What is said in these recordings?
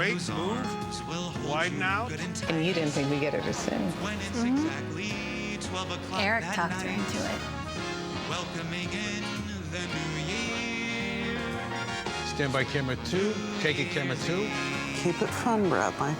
great move, widen out. And you didn't think we get her to sing. Eric talked her into it. Welcoming in the new year. Stand by camera 2, take it camera 2. Keep it fun, Bradley.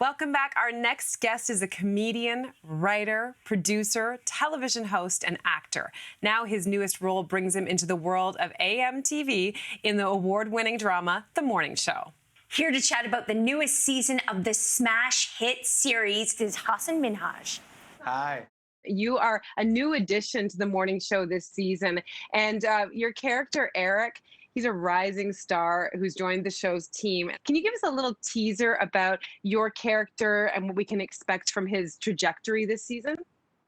Welcome back. Our next guest is a comedian, writer, producer, television host, and actor. Now his newest role brings him into the world of AM TV in the award-winning drama, The Morning Show. Here to chat about the newest season of the smash hit series is Hasan Minhaj. Hi. You are a new addition to The Morning Show this season, and your character, Eric, he's a rising star who's joined the show's team. Can you give us a little teaser about your character and what we can expect from his trajectory this season?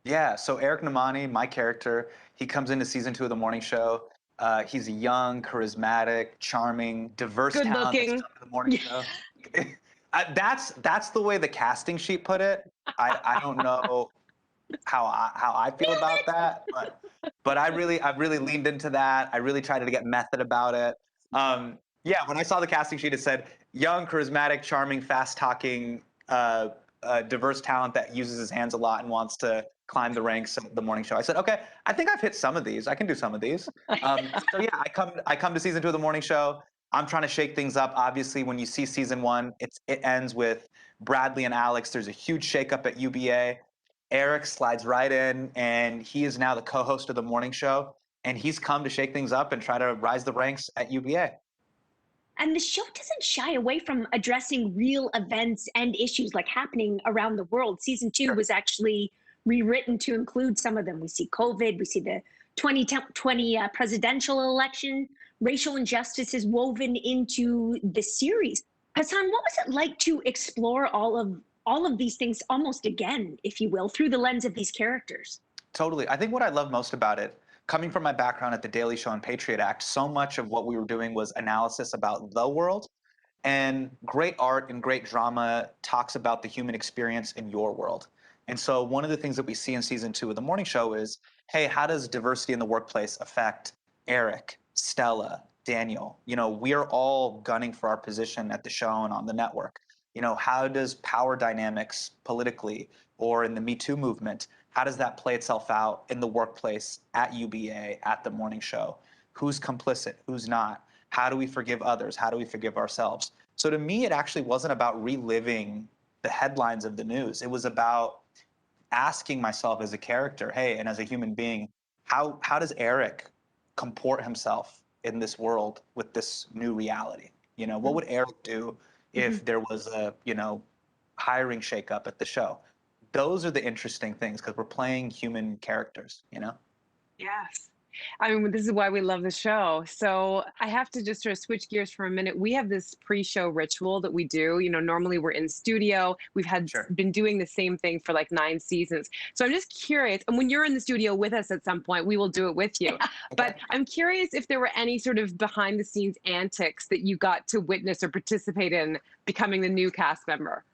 Yeah, so Eric Namani, my character, he comes into season 2 of The Morning Show. He's a young, charismatic, charming, diverse talent that's come to The Morning Show. That's the way the casting sheet put it. I don't know how I feel about that, but I've really leaned into that. I really tried to get method about it. Yeah, when I saw the casting sheet, it said young, charismatic, charming, fast-talking, diverse talent that uses his hands a lot and wants to climb the ranks of The Morning Show. I said, okay, I think I've hit some of these. I can do some of these. So yeah, I come to season 2 of The Morning Show. I'm trying to shake things up. Obviously, when you see season 1, it ends with Bradley and Alex. There's a huge shakeup at UBA. Eric slides right in, and he is now the co-host of The Morning Show, and he's come to shake things up and try to rise the ranks at UBA. And the show doesn't shy away from addressing real events and issues like happening around the world. Season 2 was actually rewritten to include some of them. We see COVID, we see the 2020 presidential election, racial injustices woven into the series. Hasan, what was it like to explore all of these things almost again, if you will, through the lens of these characters? Totally. I think what I love most about it, coming from my background at The Daily Show and Patriot Act, so much of what we were doing was analysis about the world. And great art and great drama talks about the human experience in your world. And so one of the things that we see in season 2 of The Morning Show is, hey, how does diversity in the workplace affect Eric, Stella, Daniel? You know, we are all gunning for our position at the show and on the network. You know, how does power dynamics politically or in the Me Too movement, how does that play itself out in the workplace, at UBA, at The Morning Show? Who's complicit? Who's not? How do we forgive others? How do we forgive ourselves? So to me, it actually wasn't about reliving the headlines of the news. It was about asking myself as a character, hey, and as a human being, how does Eric comport himself in this world with this new reality? You know, what would Eric do if there was a, you know, hiring shakeup at the show? Those are the interesting things because we're playing human characters, you know? Yes. I mean, this is why we love the show. So I have to just sort of switch gears for a minute. We have this pre-show ritual that we do. You know, normally we're in studio. We've been doing the same thing for like 9 seasons. So I'm just curious. And when you're in the studio with us at some point, we will do it with you. But I'm curious if there were any sort of behind the scenes antics that you got to witness or participate in becoming the new cast member.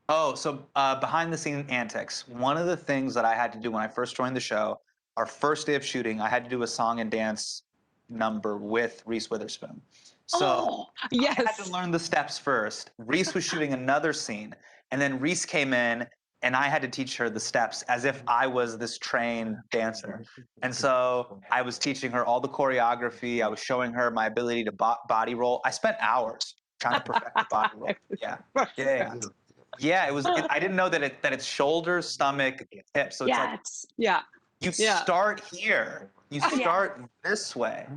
Oh, so behind the scene antics. One of the things that I had to do when I first joined the show, our first day of shooting, I had to do a song and dance number with Reese Witherspoon. So I had to learn the steps first. Reese was shooting another scene, and then Reese came in, and I had to teach her the steps as if I was this trained dancer. And so I was teaching her all the choreography. I was showing her my ability to body roll. I spent hours trying to perfect the body roll. Yeah, it was. I didn't know that it's shoulders, stomach, hips. So it's like you start here. You start this way.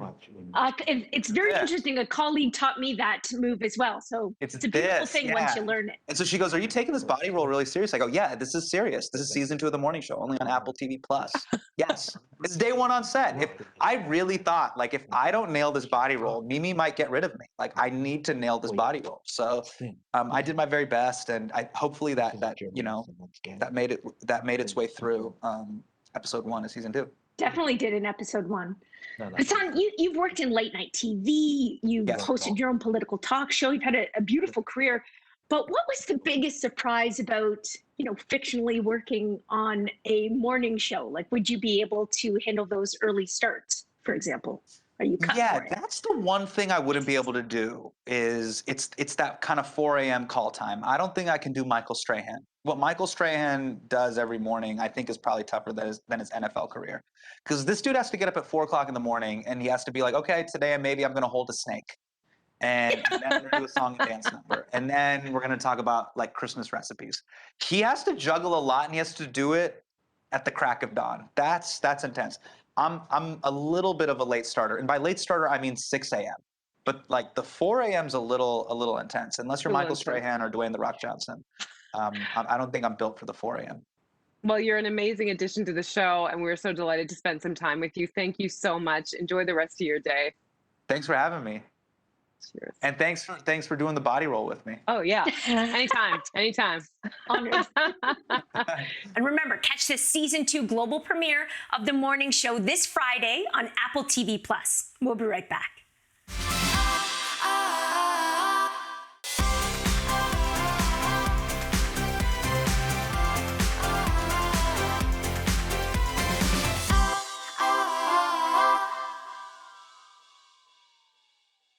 It's very interesting. A colleague taught me that move as well. So it's a beautiful thing once you learn it. And so she goes, "Are you taking this body roll really serious?" I go, "Yeah, this is serious. This is season 2 of The Morning Show, only on Apple TV Plus." Yes, it's day 1 on set. If I really thought, like, if I don't nail this body roll, Mimi might get rid of me. Like, I need to nail this body roll. So I did my very best, and hopefully that made its way through episode 1 of season 2. Definitely did in episode 1. Hasan, you've worked in late night TV. You've hosted your own political talk show. You've had a beautiful career. But what was the biggest surprise about, you know, fictionally working on a morning show? Like, would you be able to handle those early starts, for example? Are you cut Yeah, for it? that's the one thing I wouldn't be able to do is it's that kind of 4 a.m. call time. I don't think I can do Michael Strahan. What Michael Strahan does every morning, I think, is probably tougher than his NFL career. Because this dude has to get up at 4 o'clock in the morning and he has to be like, okay, today maybe I'm going to hold a snake. And then we're going to do a song and dance number. And then we're going to talk about like Christmas recipes. He has to juggle a lot and he has to do it at the crack of dawn. That's intense. I'm a little bit of a late starter, and by late starter I mean 6 a.m. But like the 4 a.m.'s a little intense, unless you're Michael Strahan or Dwayne the Rock Johnson. I don't think I'm built for the 4 a.m. Well, you're an amazing addition to the show, and we're so delighted to spend some time with you. Thank you so much. Enjoy the rest of your day. Thanks for having me. Cheers. And thanks for doing the body roll with me. Oh yeah, anytime. Honored. And remember, catch the season 2 global premiere of The Morning Show this Friday on Apple TV+. We'll be right back.